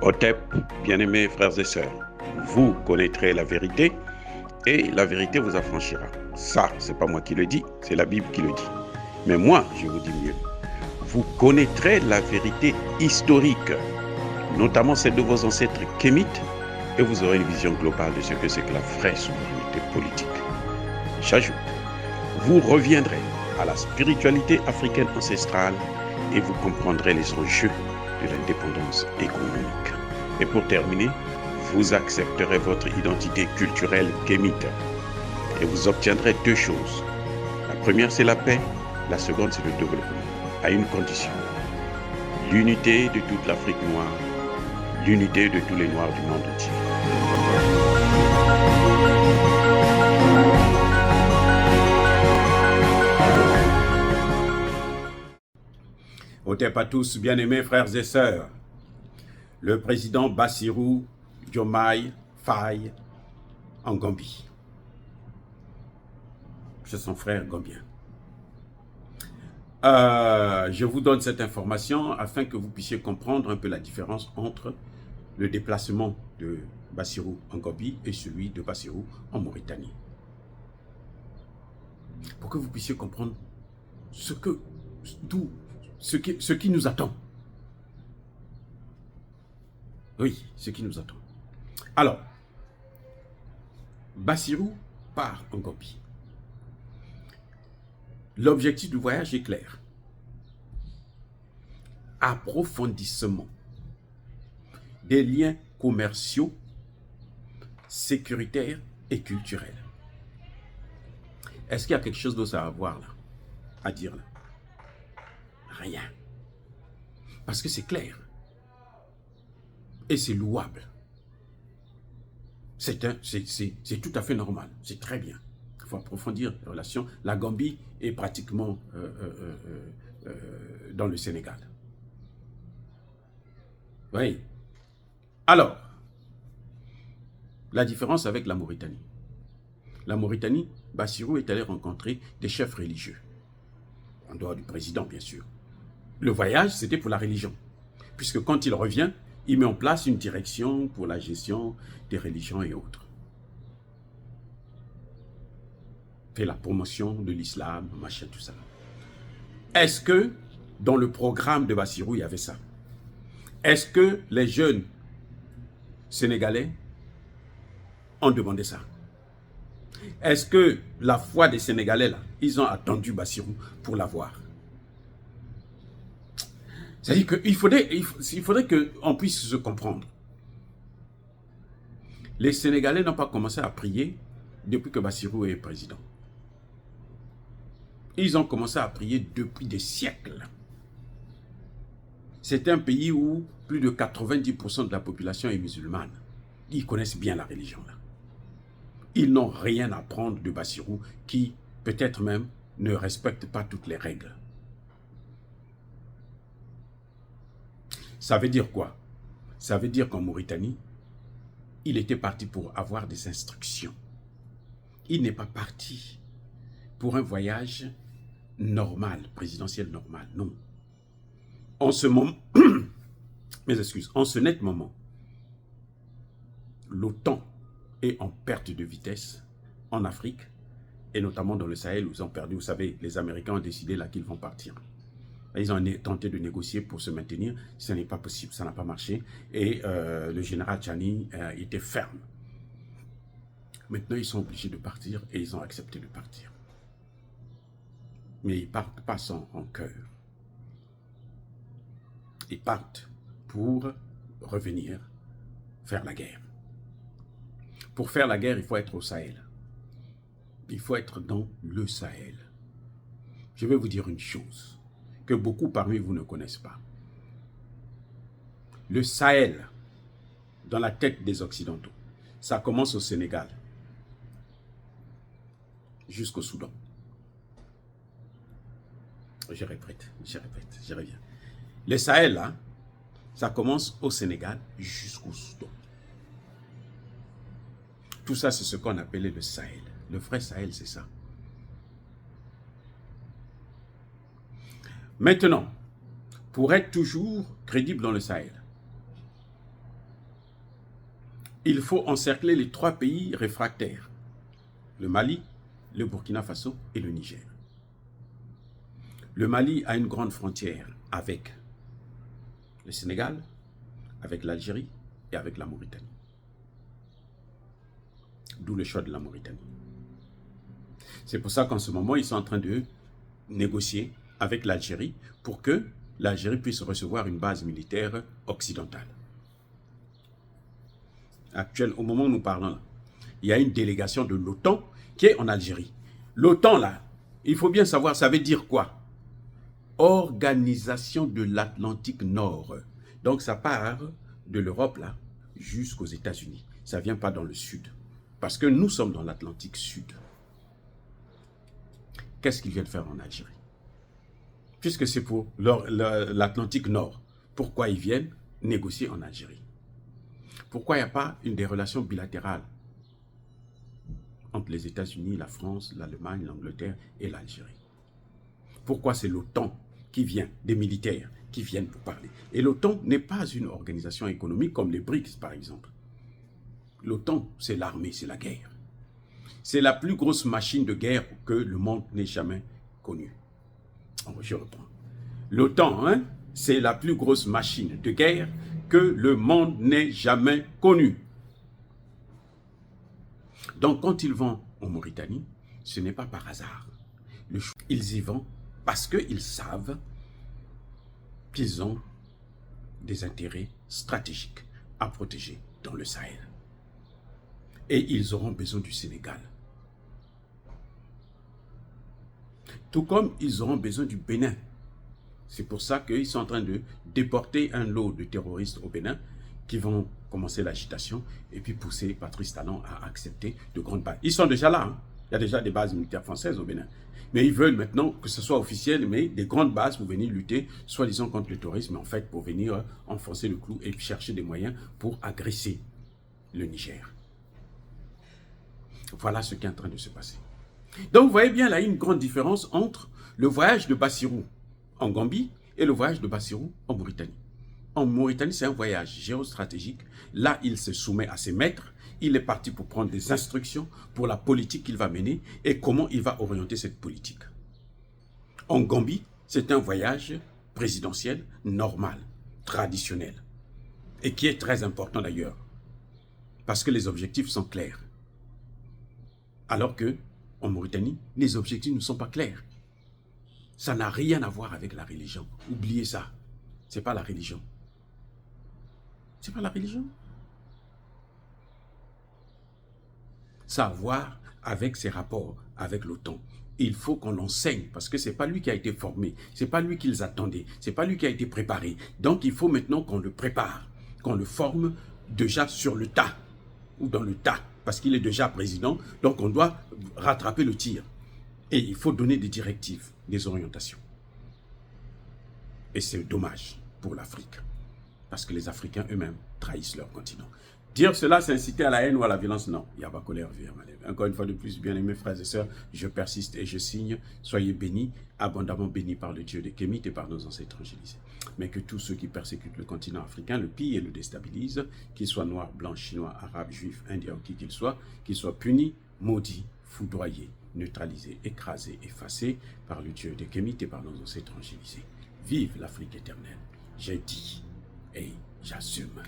Otep, bien-aimés frères et sœurs, vous connaîtrez la vérité et la vérité vous affranchira. Ça, c'est pas moi qui le dis, c'est la Bible qui le dit. Mais moi, je vous dis mieux. Vous connaîtrez la vérité historique, notamment celle de vos ancêtres kémites, et vous aurez une vision globale de ce que c'est que la vraie souveraineté politique. J'ajoute, vous reviendrez à la spiritualité africaine ancestrale et vous comprendrez les enjeux de l'indépendance économique. Et pour terminer, vous accepterez votre identité culturelle kémite et vous obtiendrez deux choses. La première, c'est la paix. La seconde, c'est le développement, à une condition. L'unité de toute l'Afrique noire, l'unité de tous les Noirs du monde entier. Otep à tous, bien-aimés frères et sœurs. Le président Bassirou Diomaye Faye en Gambie. C'est son frère gambien. Je vous donne cette information afin que vous puissiez comprendre un peu la différence entre le déplacement de Bassirou en Gambie et celui de Bassirou en Mauritanie. Pour que vous puissiez comprendre ce qui nous attend. Oui, ce qui nous attend. Alors, Bassirou part en Gambie. L'objectif du voyage est clair. Approfondissement des liens commerciaux, sécuritaires et culturels. Est-ce qu'il y a quelque chose d'autre à voir là, à dire là? Rien. Parce que c'est clair. Et c'est louable. C'est tout à fait normal. C'est très bien. Il faut approfondir les relations. La Gambie est pratiquement dans le Sénégal. Oui. Alors, la différence avec la Mauritanie. La Mauritanie, Bassirou est allé rencontrer des chefs religieux. En dehors du président, bien sûr. Le voyage, c'était pour la religion. Puisque quand il revient, il met en place une direction pour la gestion des religions et autres. Fait la promotion de l'islam, machin, tout ça. Est-ce que dans le programme de Bassirou, il y avait ça? Est-ce que les jeunes Sénégalais ont demandé ça? Est-ce que la foi des Sénégalais, là, ils ont attendu Bassirou pour l'avoir? C'est-à-dire qu'il faudrait qu'on puisse se comprendre. Les Sénégalais n'ont pas commencé à prier depuis que Bassirou est président. Ils ont commencé à prier depuis des siècles. C'est un pays où plus de 90% de la population est musulmane. Ils connaissent bien la religion là. Ils n'ont rien à prendre de Bassirou qui, peut-être même, ne respecte pas toutes les règles. Ça veut dire quoi? Ça veut dire qu'en Mauritanie, il était parti pour avoir des instructions. Il n'est pas parti pour un voyage normal, présidentiel normal, non. En ce moment, en ce net moment, l'OTAN est en perte de vitesse en Afrique et notamment dans le Sahel où ils ont perdu. Vous savez, les Américains ont décidé là qu'ils vont partir. Ils ont tenté de négocier pour se maintenir. Ce n'est pas possible, ça n'a pas marché. Et le général Tchani était ferme. Maintenant, ils sont obligés de partir et ils ont accepté de partir. Mais ils ne partent pas sans rancœur. Ils partent pour revenir faire la guerre. Pour faire la guerre, il faut être au Sahel. Il faut être dans le Sahel. Je vais vous dire une chose que beaucoup parmi vous ne connaissent pas. Le Sahel, dans la tête des Occidentaux, ça commence au Sénégal jusqu'au Soudan. Je répète, je reviens. Le Sahel, là, ça commence au Sénégal jusqu'au Soudan. Tout ça, c'est ce qu'on appelait le Sahel. Le vrai Sahel, c'est ça. Maintenant, pour être toujours crédible dans le Sahel, il faut encercler les 3 pays réfractaires, le Mali, le Burkina Faso et le Niger. Le Mali a une grande frontière avec le Sénégal, avec l'Algérie et avec la Mauritanie. D'où le choix de la Mauritanie. C'est pour ça qu'en ce moment, ils sont en train de négocier avec l'Algérie pour que l'Algérie puisse recevoir une base militaire occidentale. Au moment où nous parlons, là, il y a une délégation de l'OTAN qui est en Algérie. L'OTAN, là, il faut bien savoir, ça veut dire quoi? Organisation de l'Atlantique Nord. Donc ça part de l'Europe, là, jusqu'aux États-Unis. Ça ne vient pas dans le sud. Parce que nous sommes dans l'Atlantique Sud. Qu'est-ce qu'ils viennent faire en Algérie? Puisque c'est pour l'Atlantique Nord. Pourquoi ils viennent négocier en Algérie? Pourquoi il n'y a pas des relations bilatérales entre les États-Unis, la France, l'Allemagne, l'Angleterre et l'Algérie? Pourquoi c'est l'OTAN qui vient, des militaires qui viennent pour parler? Et l'OTAN n'est pas une organisation économique comme les BRICS, par exemple. L'OTAN, c'est l'armée, c'est la guerre. C'est la plus grosse machine de guerre que le monde n'ait jamais connue. Je reprends. L'OTAN, hein, c'est la plus grosse machine de guerre que le monde n'ait jamais connue. Donc, quand ils vont en Mauritanie, ce n'est pas par hasard. Ils y vont parce qu'ils savent qu'ils ont des intérêts stratégiques à protéger dans le Sahel. Et ils auront besoin du Sénégal. Tout comme ils auront besoin du Bénin. C'est pour ça qu'ils sont en train de déporter un lot de terroristes au Bénin qui vont commencer l'agitation et puis pousser Patrice Talon à accepter de grandes bases. Ils sont déjà là. Hein. Il y a déjà des bases militaires françaises au Bénin. Mais ils veulent maintenant que ce soit officiel, mais des grandes bases pour venir lutter, soi-disant contre le terrorisme, mais en fait pour venir enfoncer le clou et chercher des moyens pour agresser le Niger. Voilà ce qui est en train de se passer. Donc vous voyez bien, là, il y a une grande différence entre le voyage de Bassirou en Gambie et le voyage de Bassirou en Mauritanie. En Mauritanie, c'est un voyage géostratégique. Là, il se soumet à ses maîtres. Il est parti pour prendre des instructions pour la politique qu'il va mener et comment il va orienter cette politique. En Gambie, c'est un voyage présidentiel normal, traditionnel, et qui est très important d'ailleurs, parce que les objectifs sont clairs. Alors que en Mauritanie, les objectifs ne sont pas clairs. Ça n'a rien à voir avec la religion. Oubliez ça. Ce n'est pas la religion. C'est pas la religion. Ça a à voir avec ses rapports avec l'OTAN. Il faut qu'on l'enseigne parce que ce n'est pas lui qui a été formé. Ce n'est pas lui qui les attendait. Ce n'est pas lui qui a été préparé. Donc il faut maintenant qu'on le prépare, qu'on le forme déjà sur le tas ou dans le tas. Parce qu'il est déjà président, donc on doit rattraper le tir. Et il faut donner des directives, des orientations. Et c'est dommage pour l'Afrique, parce que les Africains eux-mêmes trahissent leur continent. Dire cela, c'est inciter à la haine ou à la violence, non. Il n'y a pas colère, encore une fois de plus, bien aimés frères et sœurs, je persiste et je signe. Soyez bénis, abondamment bénis par le Dieu des Kémites et par nos ancêtres angélisés. Mais que tous ceux qui persécutent le continent africain le pillent et le déstabilisent, qu'ils soient noirs, blancs, chinois, arabes, juifs, indiens, qui qu'ils soient punis, maudits, foudroyés, neutralisés, écrasés, effacés par le Dieu des Kémites et par nos ancêtres angélisés. Vive l'Afrique éternelle. J'ai dit et j'assume.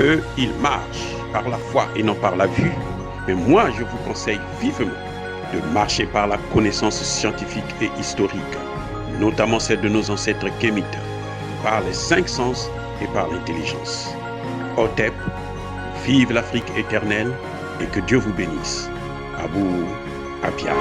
Eux, ils marchent par la foi et non par la vue. Mais moi, je vous conseille vivement de marcher par la connaissance scientifique et historique, notamment celle de nos ancêtres kémites, par les 5 sens et par l'intelligence. Otep, vive l'Afrique éternelle et que Dieu vous bénisse. Abou Abia.